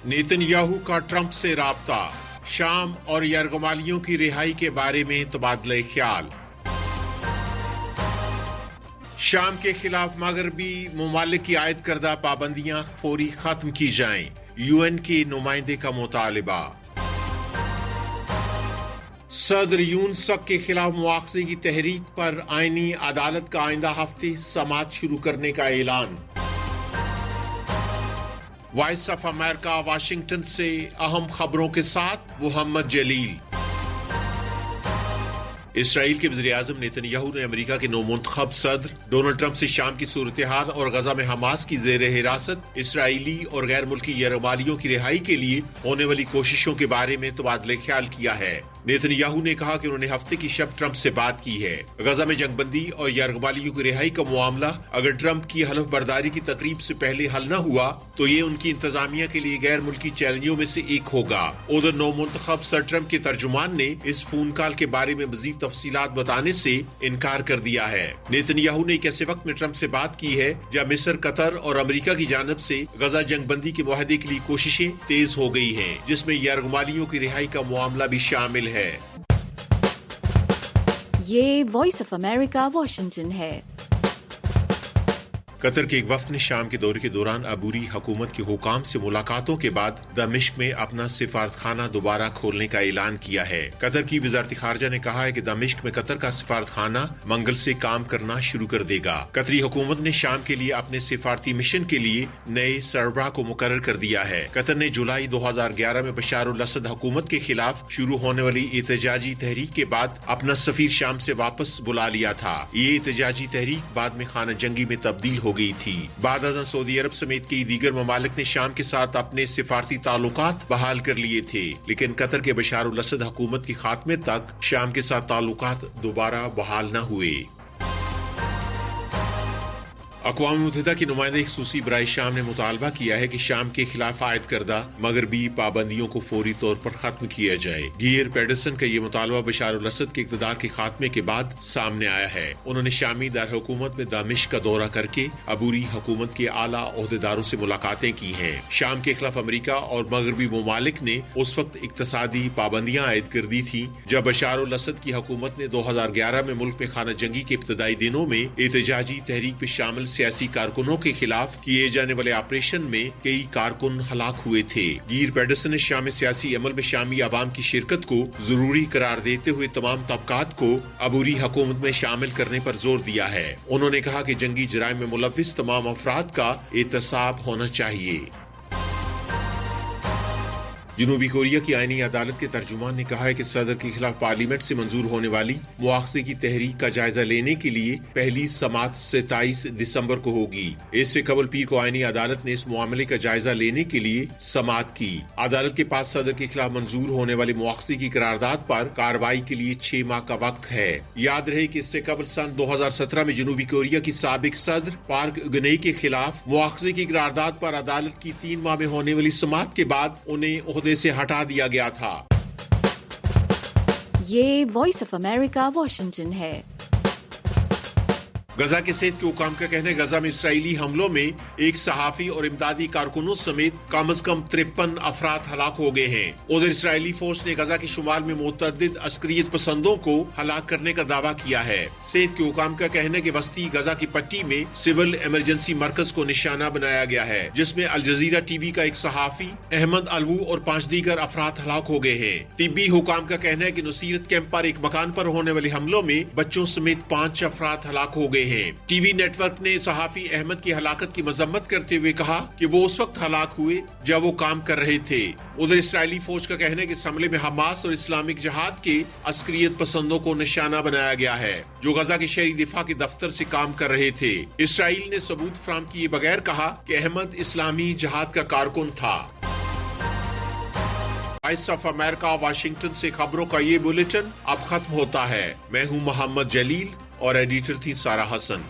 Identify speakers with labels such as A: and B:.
A: Netanyahu का Trump से राब्ता, शाम और यरगमालियों की रिहाई के बारे में तबादला ख्याल। शाम के खिलाफ मगरबी ममालिक की आयद करदा पाबंदियां फौरी खत्म की जाएं, यूएन के नुमाइंदे का मुतालिबा। सदर यून सक के खिलाफ मुआवजे की तहरीक पर आईनी अदालत का आइंदा हफ्ते समाअत शुरू करने का ऐलान। वॉइस ऑफ अमेरिका वाशिंगटन से अहम खबरों के साथ मोहम्मद जलील। इसराइल के वज़ीर-ए-आज़म नेतन्याहू ने अमेरिका के नौमुंतखब सदर डोनाल्ड ट्रंप से शाम की सूरत हाल और गजा में हमास की ज़ेर हिरासत इसराइली और गैर मुल्की यरगमालियों की रिहाई के लिए होने वाली कोशिशों के बारे में तबादले ख्याल किया है। नेतन्याहू ने कहा कि उन्होंने हफ्ते की शब ट्रंप से बात की है। गजा में जंगबंदी और यरगमालियों की रिहाई का मामला अगर ट्रंप की हलफ बर्दारी की तकरीब से पहले हल न हुआ तो ये उनकी इंतजामिया के लिए गैर मुल्की चैलेंजों में से एक होगा। उधर नौमुंतखब सर ट्रंप के तर्जुमान ने इस फोन कॉल के बारे में मजीद तफसीलात बताने से इनकार कर दिया है। नेतन्याहू ने एक ऐसे वक्त में ट्रंप से बात की है जब मिस्र, कतर और अमेरिका की जानब से गजा जंगबंदी के मुआहदे के लिए कोशिशें तेज हो गई हैं, जिसमें यरगमालियों की रिहाई का मामला भी शामिल है।
B: ये वॉइस ऑफ अमेरिका वाशिंगटन है।
A: कतर के एक वफ्द ने शाम के दौरे के दौरान अबूरी हुकूमत के हुकाम से मुलाकातों के बाद दमिश्क में अपना सिफारतखाना दोबारा खोलने का ऐलान किया है। कतर की वजारत खारजा ने कहा है कि दमिश्क में कतर का सिफारतखाना मंगल से काम करना शुरू कर देगा। कतरी हुकूमत ने शाम के लिए अपने सिफारती मिशन के लिए नए सरबराह को मुकर्रर कर दिया है। कतर ने जुलाई 2011 में बशार अल असद हुकूमत के खिलाफ शुरू होने वाली एहतजाजी तहरीक के बाद अपना सफीर शाम से वापस बुला लिया था। ये एहतजाजी तहरीक बाद में खाना जंगी में तब्दील हो गई थी। बाद सऊदी अरब समेत कई दीगर ममालिक ने शाम के साथ अपने सिफारती ताल्लुकात बहाल कर लिए थे, लेकिन कतर के बशार अल असद हुकूमत के खात्मे तक शाम के साथ ताल्लुकात दोबारा बहाल न हुए। अक़वाम मुत्तहिदा की नुमाइंदा ख़ुसूसी बराए शाम ने मुतालबा किया है कि शाम के खिलाफ आयद करदा मगरबी पाबंदियों को फौरी तौर पर खत्म किया जाए। गियर पेडरसन का ये मुतालबा बशार अल असद के इक़्तिदार के खात्मे के बाद सामने आया है। उन्होंने शामी दारहुकूमत में दामिश्क का दौरा करके अबूरी हुकूमत के आला ओहदेदारों से मुलाकातें की हैं। शाम के खिलाफ अमरीका और मगरबी ममालिक ने उस वक्त इक़्तिसादी पाबंदियां आयद कर दी थी जब बशार अल असद की हुकूमत ने 2011 में मुल्क में खाना जंगी के इब्तदाई दिनों में एहतजाजी तहरीक में शामिल सियासी कारकुनों के खिलाफ किए जाने वाले ऑपरेशन में कई कारकुन हलाक हुए थे। गियर पेडरसन ने शामी सियासी अमल में शामी अवाम की शिरकत को जरूरी करार देते हुए तमाम तबकात को अबूरी हुकूमत में शामिल करने पर जोर दिया है। उन्होंने कहा कि जंगी जराइम में मुलव्विस तमाम अफराद का एहतसाब होना चाहिए। जनूबी कोरिया की आईनी अदालत के तर्जुमान ने कहा है कि सदर के खिलाफ पार्लियामेंट से मंजूर होने वाली मुआवजे की तहरीक का जायजा लेने के लिए पहली समाअत 27 दिसंबर को होगी। इससे कबल पीर को आईनी अदालत ने इस मामले का जायजा लेने के लिए समाअत की। अदालत के पास सदर के खिलाफ मंजूर होने वाले मुआवजे की करारदाद पर कार्रवाई के लिए 6 माह का वक्त है। याद रहे कि इससे कबल सन 2017 में जनूबी कोरिया की साबिक सदर पार्क गनेई के खिलाफ मुआवजे की करारदाद पर अदालत की 3 माह में होने वाली समाअत के बाद उन्हें से हटा दिया गया था।
B: ये वॉइस ऑफ अमेरिका वाशिंगटन है।
A: गजा के सेहत के हुकाम का कहना है गजा में इसराइली हमलों में एक सहाफी और इमदादी कारकुनों समेत कम अज कम 53 अफराद हलाक हो गए हैं। उधर इसराइली फौज ने गजा के शुमाल में मुतअद्दिद अस्करियत पसंदों को हलाक करने का दावा किया है। सेहत के हुकाम का कहना है कि वस्ती गजा की पट्टी में सिविल इमरजेंसी मरकज को निशाना बनाया गया है, जिसमें अल जजीरा टीवी का एक सहाफी अहमद अलवू और 5 दीगर अफराद हलाक हो गए हैं। तिब्बी हुकाम का कहना है कि नुसीरत कैंप पर एक मकान पर होने वाले हमलों में बच्चों समेत 5 अफराद हलाक हो गए हैं। टीवी नेटवर्क ने सहाफी अहमद की हलाकत की मजम्मत करते हुए कहा कि वो उस वक्त हलाक हुए जब वो काम कर रहे थे। उधर इसराइली फौज का कहना है कि इस हमले में हमास और इस्लामिक जिहाद के अस्करियत पसंदों को निशाना बनाया गया है, जो गजा के शहरी दिफा के दफ्तर से काम कर रहे थे। इसराइल ने सबूत फराम किए बगैर कहा कि अहमद इस्लामी जिहाद का कारकुन था। वॉइस ऑफ अमेरिका वाशिंगटन से खबरों का ये बुलेटिन अब खत्म होता है। मैं हूँ मोहम्मद जलील और एडिटर थी सारा हसन।